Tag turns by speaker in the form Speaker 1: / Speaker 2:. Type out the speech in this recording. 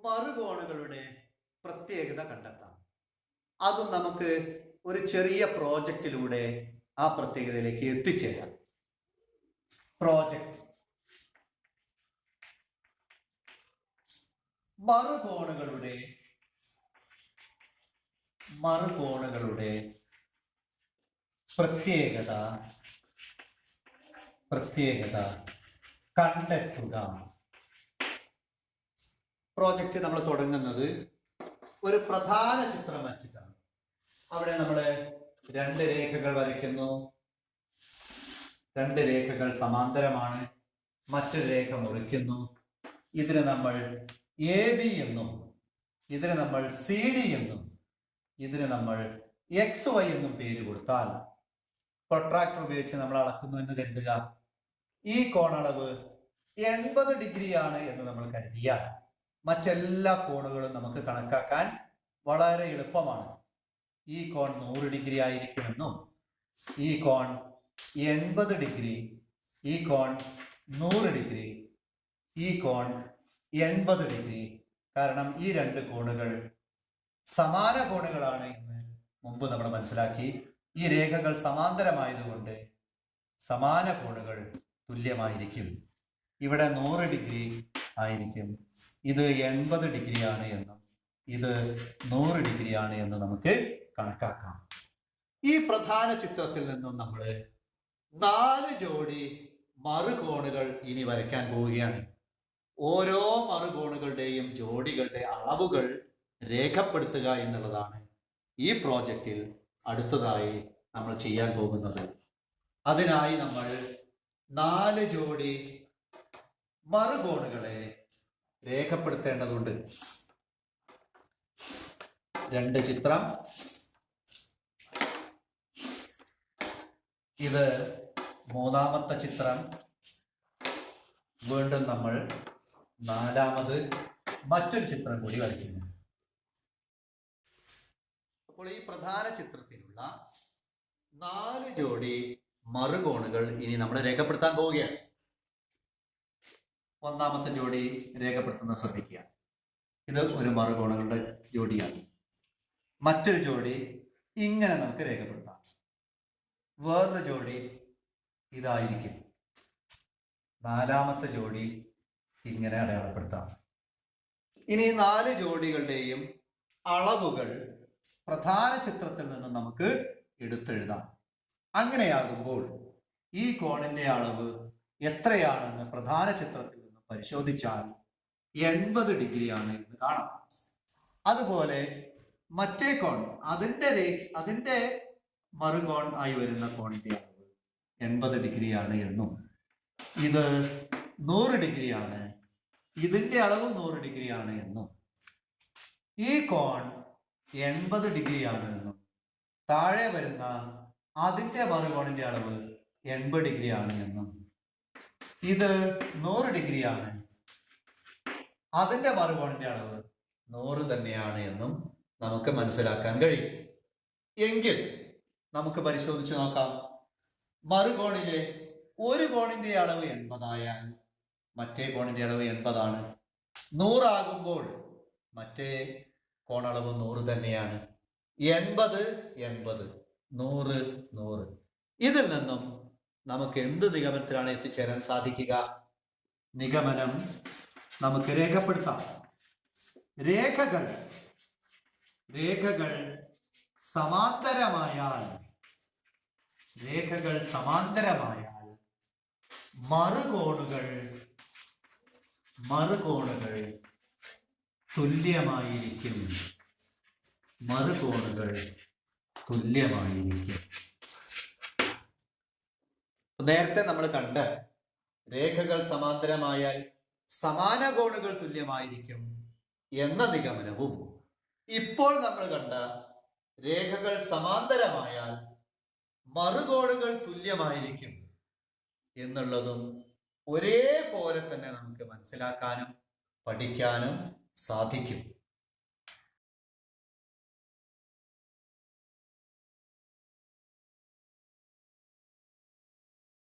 Speaker 1: മറുകോണുകളുടെ പ്രത്യേകത കണ്ടെത്താം. അതും നമുക്ക് ഒരു ചെറിയ പ്രോജക്റ്റിലൂടെ ആ പ്രത്യേകതയിലേക്ക് എത്തിച്ചേരാം. പ്രോജക്റ്റ് മറുകോണുകളുടെ പ്രത്യേകത കണ്ടെത്തുക. പ്രോജക്റ്റ് നമ്മൾ തുടങ്ങുന്നത് ഒരു പ്രധാന ചിത്രം വരച്ചിട്ടാണ്. അവിടെ നമ്മൾ രണ്ട് രേഖകൾ വരയ്ക്കുന്നു. രണ്ട് രേഖകൾ സമാന്തരമാണ്. മറ്റൊരു രേഖ മുറിക്കുന്നു. ഇതിന് നമ്മൾ AB എന്നും ഇതിന് നമ്മൾ CD എന്നും ഇതിന് നമ്മൾ XY എന്നും പേര് കൊടുത്താൽ പ്രൊട്രാക്ടർ ഉപയോഗിച്ച് നമ്മൾ അളക്കുന്നു എന്ന് കരുതുക. ഈ കോണളവ് 80 ഡിഗ്രിയാണ് എന്ന് നമ്മൾ കരുതിയാൽ മറ്റെല്ലാ കോണുകളും നമുക്ക് കണക്കാക്കാൻ വളരെ എളുപ്പമാണ്. ഈ കോൺ 100 ഡിഗ്രി ആയിരിക്കുമെന്നും ഈ കോൺ 80 ഡിഗ്രി, ഈ കോൺ 100 ഡിഗ്രി, ഈ കോൺ 80 ഡിഗ്രി. കാരണം ഈ രണ്ട് കോണുകൾ സമാന കോണുകളാണ് എന്ന് മുമ്പ് നമ്മൾ മനസ്സിലാക്കി. ഈ രേഖകൾ സമാന്തരമായതുകൊണ്ട് സമാന കോണുകൾ തുല്യമായിരിക്കും. ഇവിടെ 100 ഡിഗ്രി ആയിരിക്കും. ഇത് 80 ഡിഗ്രിയാണ് എന്നും ഇത് 100 ഡിഗ്രിയാണ് എന്ന് നമുക്ക് കണക്കാക്കാം. ഈ പ്രധാന ചിത്രത്തിൽ നിന്നും നമ്മൾ 4 ജോഡി മറുകോണുകൾ ഇനി വരയ്ക്കാൻ പോവുകയാണ്. ഓരോ മറുകോണുകളുടെയും ജോഡികളുടെ അളവുകൾ രേഖപ്പെടുത്തുക എന്നുള്ളതാണ് ഈ പ്രോജക്റ്റിൽ അടുത്തതായി നമ്മൾ ചെയ്യാൻ പോകുന്നത്. അതിനായി നമ്മൾ 4 ജോഡി മറുകോണുകളെ രേഖപ്പെടുത്തേണ്ടതുണ്ട്. 2 ചിത്രം. ഇത് 3ാമത്തെ ചിത്രം. വീണ്ടും നമ്മൾ 4ാമത് മറ്റൊരു ചിത്രം കൂടി വരയ്ക്കുന്നു. അപ്പോൾ ഈ പ്രധാന ചിത്രത്തിലുള്ള 4 ജോഡി മറുകോണുകൾ ഇനി നമ്മൾ രേഖപ്പെടുത്താൻ പോവുകയാണ്. 1ാമത്തെ ജോഡി രേഖപ്പെടുത്തുന്നത് ശ്രദ്ധിക്കുക. ഇത് ഒരു മറുകോണുകളുടെ ജോഡിയാണ്. മറ്റൊരു ജോഡി ഇങ്ങനെ നമുക്ക് രേഖപ്പെടുത്താം. വേറൊരു ജോഡി ഇതായിരിക്കും. 4ാമത്തെ ജോഡി ഇങ്ങനെ അടയാളപ്പെടുത്താം. ഇനി 4 ജോഡികളുടെയും അളവുകൾ പ്രധാന ചിത്രത്തിൽ നിന്ന് നമുക്ക് എടുത്തെഴുതാം. അങ്ങനെയാകുമ്പോൾ ഈ കോണിന്റെ അളവ് എത്രയാണെന്ന് പ്രധാന ചിത്രത്തിൽ നിന്ന് പരിശോധിച്ചാൽ 80 ഡിഗ്രിയാണ് എന്ന് കാണാം. അതുപോലെ മറ്റേ കോൺ, അതിന്റെ മറുകോൺ ആയി വരുന്ന കോണിന്റെ അളവ് 80 ഡിഗ്രിയാണ് എന്നും ഇത് 100 ഡിഗ്രിയാണ്, ഇതിന്റെ അളവ് 100 ഡിഗ്രിയാണ് എന്നും ഈ കോൺ 80 ഡിഗ്രിയാണ് എന്നും താഴെ വരുന്ന അതിന്റെ മറുകോണിന്റെ അളവ് 80 ഡിഗ്രിയാണ് എന്നും ഇത് 100 ഡിഗ്രിയാണ്, അതിന്റെ മറുകോണിന്റെ അളവ് 100 തന്നെയാണ് എന്നും നമുക്ക് മനസ്സിലാക്കാൻ കഴിയും. എങ്കിൽ നമുക്ക് പരിശോധിച്ച് നോക്കാം. മറുകോണിലെ ഒരു കോണിന്റെ അളവ് 80 ആയാൽ മറ്റേ കോണിന്റെ അളവ് 80 ആണ്. 100 ആകുമ്പോൾ മറ്റേ കോണളവ് 100 തന്നെയാണ്. 80 80, 100 100. ഇതിൽ നിന്നും നമുക്ക് എന്ത് നിഗമനത്തിലാണ് എത്തിച്ചേരാൻ സാധിക്കുക? നിഗമനം നമുക്ക് രേഖപ്പെടുത്താം. രേഖകൾ സമാന്തരമായാൽ മറുകോണുകൾ തുല്യമായിരിക്കും. നേരത്തെ നമ്മൾ കണ്ട രേഖകൾ സമാന്തരമായാൽ സമാന കോണുകൾ തുല്യമായിരിക്കും എന്ന നിഗമനവും, ഇപ്പോൾ നമ്മൾ കണ്ട രേഖകൾ സമാന്തരമായാൽ മറുകോണുകൾ തുല്യമായിരിക്കും എന്നുള്ളതും ഒരേപോലെ തന്നെ നമുക്ക് മനസ്സിലാക്കാനും പഠിക്കാനും സാധിക്കും.